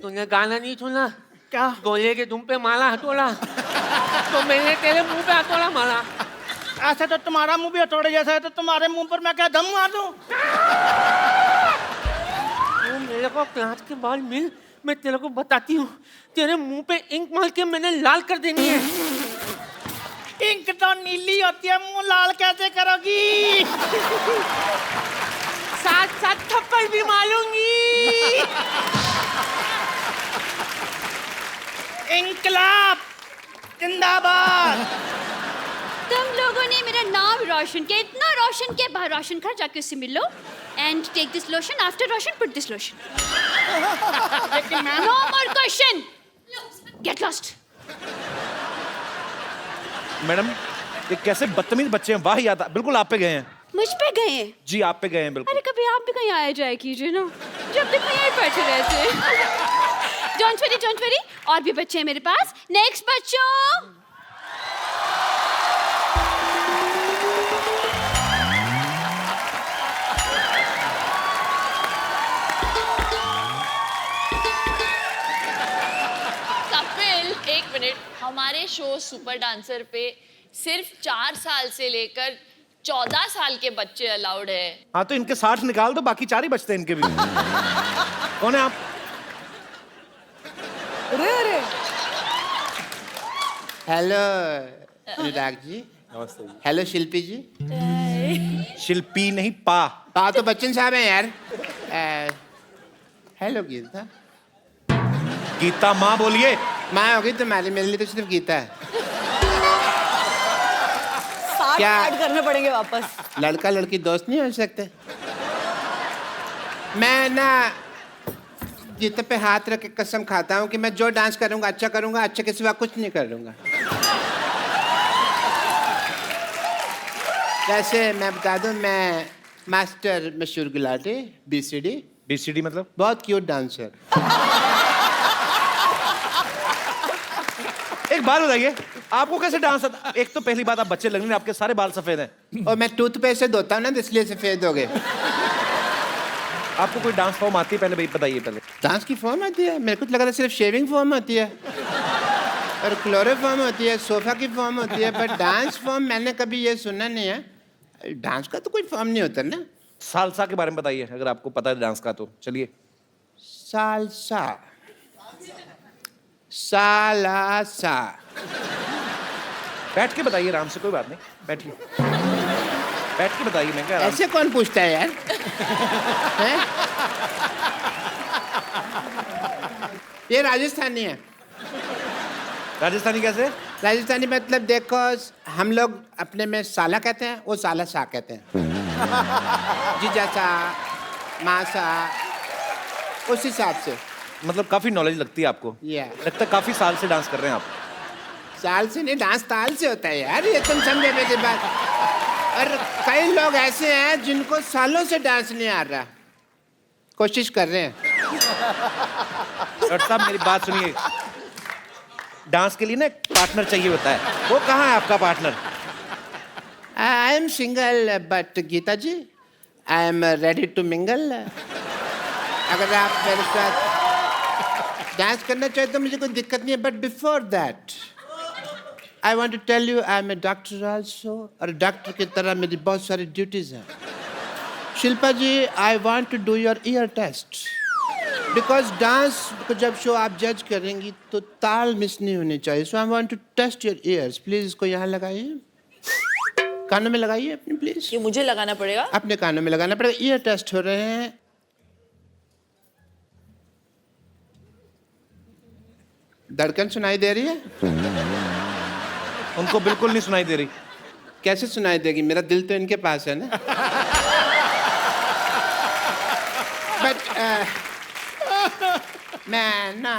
[SPEAKER 7] तूने गाना नहीं सुना
[SPEAKER 10] क्या?
[SPEAKER 7] गोले के तुम पे मारा हथौड़ा, तो मैंने तेरे मुंह पे हथौड़ा मारा।
[SPEAKER 10] ऐसा तो तुम्हारा मुंह भी हथौड़े जैसा है, तो तुम्हारे मुंह पर मैं क्या दम मार दूं?
[SPEAKER 7] तू मेरे को क्लास के बाद मिल, मैं तेरे को बताती हूँ। तेरे मुंह पे इंक मार के मैंने लाल कर देनी है।
[SPEAKER 10] इंक तो नीली होती है, मुंह लाल कैसे करोगी?
[SPEAKER 7] साथ साथ थप्पड़ भी मारूंगी।
[SPEAKER 10] इंकलाब जिंदाबाद।
[SPEAKER 9] तुम लोगों ने मेरा नाम रोशन किया, इतना रोशन किया। बाहर रोशन घर जाके उससे मिल लो and take this lotion, after Roshan put this lotion. No more question, get lost.
[SPEAKER 1] Madam ये कैसे बदतमीज बच्चे हैं, वाह याद बिल्कुल आप पे गए हैं।
[SPEAKER 9] मुझ पे गए हैं?
[SPEAKER 1] जी आप पे गए हैं बिल्कुल।
[SPEAKER 9] अरे कभी आप भी कहीं आया जाए कीजिए ना, जब तक यहीं बैठे रहते। डोंट वरी, और भी बच्चे हैं मेरे पास। नेक्स्ट बच्चों।
[SPEAKER 3] कपिल, एक मिनट, हमारे शो सुपर डांसर पे सिर्फ 4 साल से लेकर 14 साल के बच्चे अलाउड है।
[SPEAKER 1] हाँ तो इनके 60 निकाल दो, बाकी 4 ही बचते हैं इनके भी। कौन है आप?
[SPEAKER 2] अरे
[SPEAKER 11] हेलो अनुराग जी।
[SPEAKER 4] नमस्ते जी।
[SPEAKER 11] हेलो शिल्पी जी।
[SPEAKER 1] शिल्पी नहीं, पा।
[SPEAKER 11] पा तो बच्चन साहब हैं यार। हेलो गीता।
[SPEAKER 1] गीता माँ बोलिए।
[SPEAKER 11] माँ होगी तुम्हारी, मेरे लिए तो सिर्फ गीता है।
[SPEAKER 2] 60
[SPEAKER 11] क्या?
[SPEAKER 2] ऐड करने पड़ेंगे वापस।
[SPEAKER 11] लड़का लड़की दोस्त नहीं हो सकते? मैं ना गीता पे हाथ रख के कसम खाता हूँ कि मैं जो डांस करूँगा अच्छा करूँगा, अच्छे के सिवा कुछ नहीं करूँगा। वैसे मैं बता दूँ, मैं मास्टर मशहूर गुलाटी BCD।
[SPEAKER 1] BCD मतलब?
[SPEAKER 11] बहुत क्यूट डांसर।
[SPEAKER 1] एक बात बताइए, आपको कैसे डांस आता? एक तो पहली बात आप बच्चे लग रहे हैं, आपके सारे बाल सफेद हैं।
[SPEAKER 11] और मैं टूथपेस्ट से धोता हूँ ना, इसलिए सफेद हो गए।
[SPEAKER 1] आपको कोई डांस फॉर्म आती है पहले भाई बताइए पहले।
[SPEAKER 11] डांस की फॉर्म आती है? मेरे को तो लगा था सिर्फ शेविंग फॉर्म होती है और क्लोरोफॉर्म होती है, सोफा की फॉर्म होती है, पर डांस फॉर्म मैंने कभी ये सुना नहीं है। डांस का तो कोई फॉर्म नहीं होता ना।
[SPEAKER 1] सालसा के बारे में बताइए अगर आपको पता है डांस का तो चलिए।
[SPEAKER 11] सालसा, सालासा।
[SPEAKER 1] बैठ के बताइए आराम से, कोई बात नहीं, बैठिए। बैठ के बताइए। मैं क्या
[SPEAKER 11] ऐसे कौन पूछता है यार? हैं? ये राजस्थानी है।
[SPEAKER 1] राजस्थानी कैसे?
[SPEAKER 11] राजस्थानी मतलब देखो, हम लोग अपने में साला कहते हैं, वो साला सा कहते हैं। जीजा सा, माँ सा, उस हिसाब से।
[SPEAKER 1] मतलब काफी नॉलेज लगती है आपको।
[SPEAKER 11] Yeah.
[SPEAKER 1] लगता है काफी साल से डांस कर रहे हैं आप।
[SPEAKER 11] साल से नहीं, डांस ताल से होता है यार, ये तुम समझे मेरी बात। और कई लोग ऐसे हैं जिनको सालों से डांस नहीं आ रहा, कोशिश कर रहे हैं।
[SPEAKER 1] डॉक्टर साहब मेरी बात सुनिए, डांस के लिए ना एक पार्टनर चाहिए होता है, वो कहाँ है आपका partner?
[SPEAKER 11] I am single but Geeta ji I am ready to mingle. अगर आप मेरे साथ डांस करना चाहे तो मुझे कोई दिक्कत नहीं है, but before that I want to tell you I am a doctor also, और डॉक्टर की तरह मेरी बहुत सारी ड्यूटीज हैं। Shilpa ji, I want to do your ear test, because dance को जब शो आप जज करेंगी तो ताल मिस नहीं होनी चाहिए। So I want to test your ears. Please इसको यहाँ लगाइए, कानों में लगाइए अपने, प्लीज।
[SPEAKER 3] ये मुझे लगाना पड़ेगा?
[SPEAKER 11] अपने कानों में लगाना पड़ेगा। ईयर टेस्ट हो रहे हैं। धड़कन सुनाई दे रही है?
[SPEAKER 1] उनको बिल्कुल नहीं सुनाई दे रही।
[SPEAKER 11] कैसे सुनाई देगी, मेरा दिल तो इनके पास है ना। बट मैं ना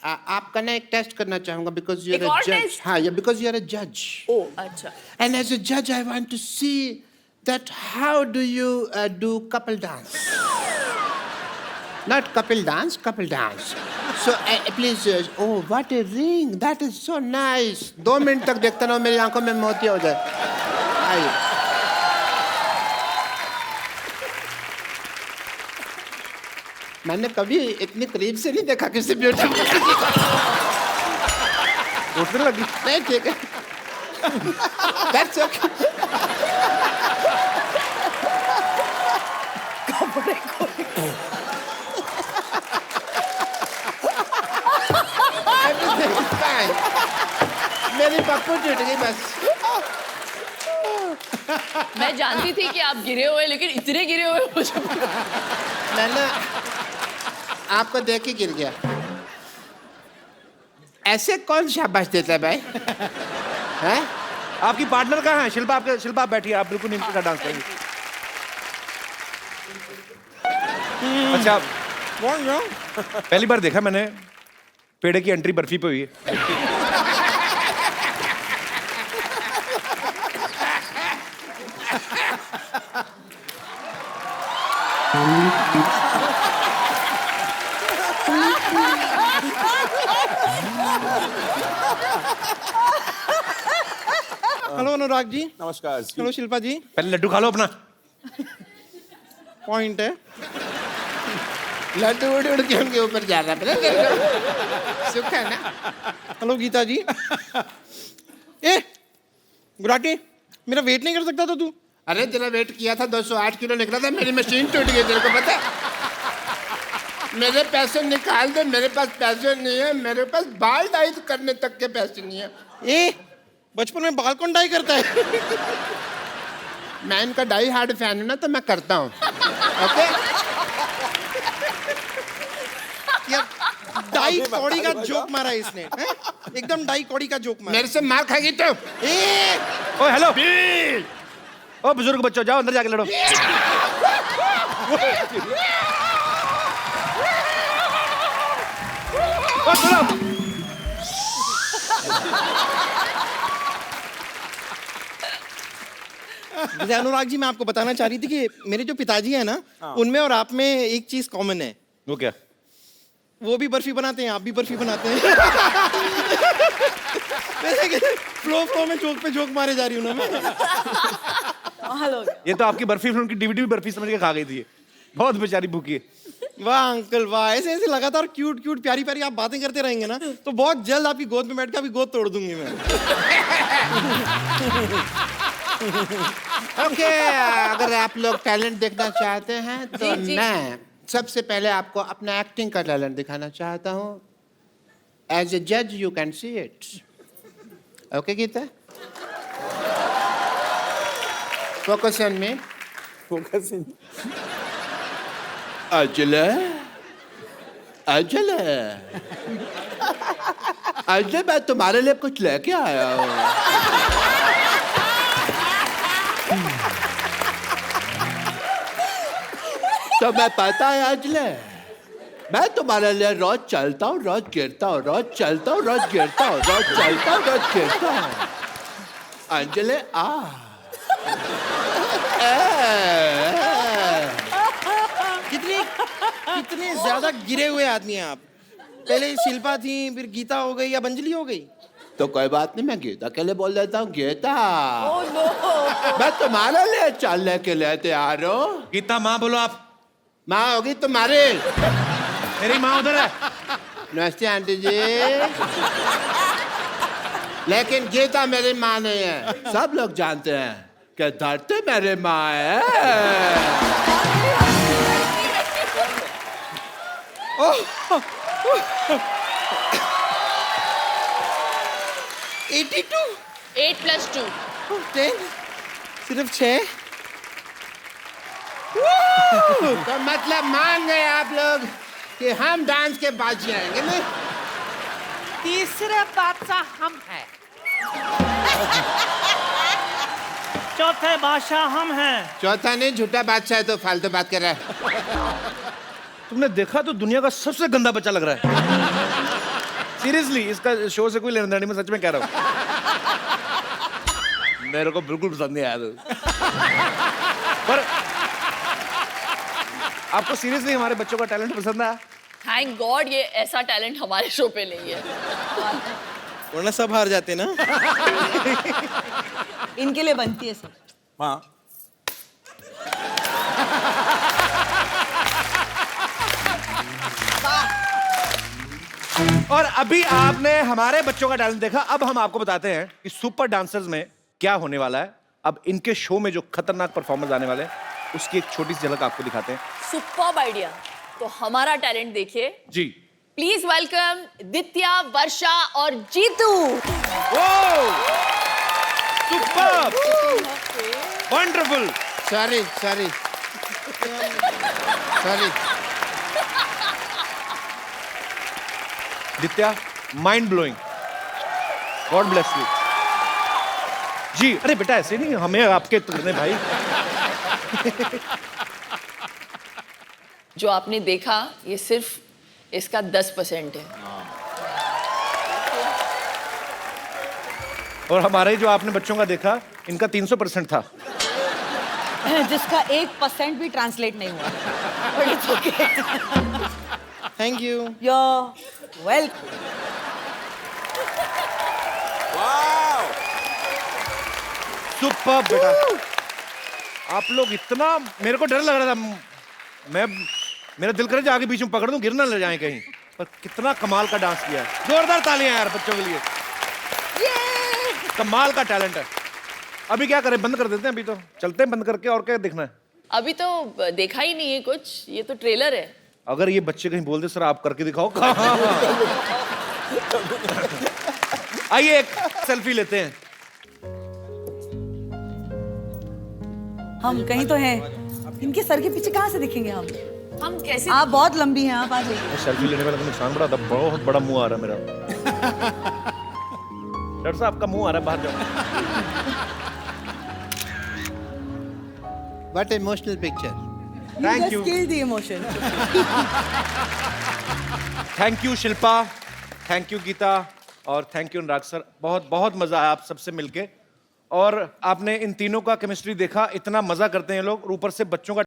[SPEAKER 11] आपका ना एक टेस्ट करना चाहूंगा, बिकॉज यू आर अ जज। हाँ, बिकॉज यू आर अ जज।
[SPEAKER 3] ओह अच्छा।
[SPEAKER 11] एंड एज अ जज I want to see that how do you do couple dance, not Kapil dance, couple dance. So please, oh what a ring, that is so nice. 2 minute तक देखता रहो, मेरी आंखों में मोती हो जाए। आइए। मैंने कभी इतनी करीब से नहीं देखा किसी ब्यूटी को।
[SPEAKER 1] उठने लगी।
[SPEAKER 11] नहीं, ठीक है। That's okay. Everything is fine. मेरी पप्पू टूट गई बस।
[SPEAKER 3] मैं जानती थी कि आप गिरे हुए, लेकिन इतने गिरे हुए मुझे।
[SPEAKER 11] मैंने आपको देख के गिर गया। ऐसे कौन शाबाश देता है भाई? हैं?
[SPEAKER 1] आपकी पार्टनर कहाँ है? शिल्पा, आपके शिल्पा आप बैठिए, आप बिल्कुल नहीं डांस करेंगे। अच्छा, पहली बार देखा मैंने पेड़े की एंट्री बर्फी पे हुई है।
[SPEAKER 7] हेलो अनुराग जी।
[SPEAKER 4] नमस्कार।
[SPEAKER 7] हेलो शिल्पा जी।
[SPEAKER 1] पहले लड्डू खा लो अपना।
[SPEAKER 7] पॉइंट है,
[SPEAKER 11] लड्डू उड़ उड़ के उनके ऊपर जा रहा है। सुख है ना।
[SPEAKER 7] हेलो गीता जी। ए गुराटी, मेरा वेट नहीं कर सकता था तू?
[SPEAKER 11] अरे तेरा वेट किया था, 208 किलो निकला था, मेरी मशीन टूट गई, तेरे को पता है? मेरे पैसे निकाल दे, मेरे पास पैसे नहीं है, मेरे पास बाल डाई करने तक के पैसे नहीं है।
[SPEAKER 7] ए बचपन में बाल कौन डाई करता है?
[SPEAKER 11] मैं इनका डाई हार्ड फैन हूं ना, तो मैं करता हूँ। ओके?
[SPEAKER 7] डाई कौड़ी का जोक मारा है इसने, हैं? एकदम डाई कौड़ी का जोक मारा।
[SPEAKER 11] मेरे से मार खाएगी तो।
[SPEAKER 1] ओ हेलो, ओ बुजुर्ग बच्चों, जाओ अंदर जाके लड़ो। ओ सुनो,
[SPEAKER 7] जैसे अनुराग जी, मैं आपको बताना चाह रही थी कि मेरे जो पिताजी हैं ना, उनमें और आप में एक चीज कॉमन है।
[SPEAKER 1] वो क्या?
[SPEAKER 7] वो भी बर्फी बनाते हैं, आप भी बर्फी बनाते हैं। वैसे कि फ्लो में जोक पे जोक मारे जा रही हूँ ना मैं।
[SPEAKER 1] ये तो आपकी बर्फी फिल्म की डीवीडी भी बर्फी समझ के खा गई थी ये। बहुत बेचारी भूखी है।
[SPEAKER 7] वाह अंकल वाह, ऐसे ऐसे लगातार क्यूट क्यूट प्यारी प्यारी आप बातें करते रहेंगे ना, तो बहुत जल्द आपकी गोद में बैठ के आपकी गोद तोड़ दूंगी मैं।
[SPEAKER 11] ओके, अगर आप लोग टैलेंट देखना चाहते हैं तो मैं सबसे पहले आपको अपना एक्टिंग का टैलेंट दिखाना चाहता हूँ। एज ए जज you can see it. Okay Geeta, focus on me.
[SPEAKER 4] Focus in.
[SPEAKER 11] Ajla, Ajla, Ajla, मैं तुम्हारे लिए कुछ लेके आया हूँ। तो मैं पता है अजले, मैं तुम्हारे लिए रोज चलता हूँ, रोज गिरता हूँ, रोज चलता हूँ, रोज गिरता हूँ, रोज चलता हूँ, रोज गिरता हूँ। अंजलि
[SPEAKER 7] कितने ज्यादा गिरे हुए आदमी हैं आप। पहले शिल्पा थी, फिर गीता हो गई, अब अंजलि हो गई।
[SPEAKER 11] तो कोई बात नहीं, मैं गीता के लिए बोल देता हूँ, गीता मैं तुम्हारे लिए चलने के लिए तैयार हूँ।
[SPEAKER 1] गीता माँ बोलो आप।
[SPEAKER 11] माँ होगी तुम्हारी।
[SPEAKER 1] मेरी माँ उधर है।
[SPEAKER 11] नमस्ते आंटी जी। लेकिन गीता मेरी माँ नहीं है। सब लोग जानते हैं कि धरती मेरी माँ है।
[SPEAKER 7] 82
[SPEAKER 3] 8 + 2
[SPEAKER 7] 10 सिर्फ 6।
[SPEAKER 11] तो मतलब मान गए आप लोग कि हम डांस के बाजी आएंगे ना?
[SPEAKER 10] तीसरे बादशाह हम हैं। चौथे बादशाह हम हैं।
[SPEAKER 11] चौथा नहीं, झूठा बादशाह है तो फालतू बात कर रहा है।
[SPEAKER 1] तुमने देखा तो दुनिया का सबसे गंदा बच्चा लग रहा है। सीरियसली, इसका शो से कोई लेना देना नहीं, मैं सच में कह रहा हूँ। मेरे को बिल्कुल पसंद नहीं आया तो। पर आपको सीरियसली हमारे बच्चों का टैलेंट पसंद आया?
[SPEAKER 3] थैंक गॉड ये ऐसा टैलेंट हमारे शो पे नहीं है।
[SPEAKER 7] वरना सब हार जाते ना।
[SPEAKER 2] इनके लिए बनती है सर।
[SPEAKER 4] हाँ,
[SPEAKER 1] और अभी आपने हमारे बच्चों का टैलेंट देखा, अब हम आपको बताते हैं कि सुपर डांसर्स में क्या होने वाला है। अब इनके शो में जो खतरनाक परफॉर्मेंस आने वाले हैं, उसकी एक छोटी सी झलक आपको दिखाते हैं।
[SPEAKER 3] Superb idea. तो हमारा टैलेंट देखिए
[SPEAKER 1] जी।
[SPEAKER 3] प्लीज वेलकम दित्या, वर्षा और Jeetu.
[SPEAKER 1] Superb, wonderful.
[SPEAKER 11] Sorry sorry sorry.
[SPEAKER 1] Ditya, mind blowing, God bless you. जी, अरे बेटा ऐसे नहीं, हमें आपके तुमने भाई।
[SPEAKER 3] जो आपने देखा ये सिर्फ इसका 10% है।
[SPEAKER 1] और हमारे जो आपने बच्चों का देखा, इनका 300% था।
[SPEAKER 2] जिसका 1% भी ट्रांसलेट नहीं हुआ। But it's okay.
[SPEAKER 7] Thank you.
[SPEAKER 2] You're welcome.
[SPEAKER 1] Superb बेटा। आप लोग इतना, मेरे को डर लग रहा था, मेरा दिल करे आगे बीच में पकड़ दूं, गिर ना ले जाए कहीं। पर कितना कमाल का डांस किया है। जोरदार तालियां यार बच्चों के लिए। कमाल का टैलेंट है। अभी क्या करें, बंद कर देते हैं? अभी तो चलते हैं बंद करके, और क्या देखना है?
[SPEAKER 3] अभी तो देखा ही नहीं है कुछ, ये तो ट्रेलर है।
[SPEAKER 1] अगर ये बच्चे कहीं बोल दे सर आप करके दिखाओ। आइए एक सेल्फी लेते हैं।
[SPEAKER 2] हम कहीं तो हैं, इनके सर के पीछे कहाँ से दिखेंगे हम?
[SPEAKER 3] हम कैसे?
[SPEAKER 2] आप बहुत लंबी हैं, आप आ जाइए।
[SPEAKER 1] सेल्फी लेने वाला का नुकसान बड़ा था, बहुत बड़ा मुंह आ रहा है मेरा। डॉक्टर साहब आपका मुंह आ रहा है, बाहर जाओ।
[SPEAKER 11] What emotional picture.
[SPEAKER 1] Thank you.
[SPEAKER 2] Just kill the emotion.
[SPEAKER 1] Thank you Shilpa, thank you Geeta, और थैंक यू अनुराग सर। बहुत बहुत मजा आया आप सबसे मिलके। और आपने इन तीनों का केमिस्ट्री देखा, इतना मजा करते हैं लोग, और ऊपर से बच्चों का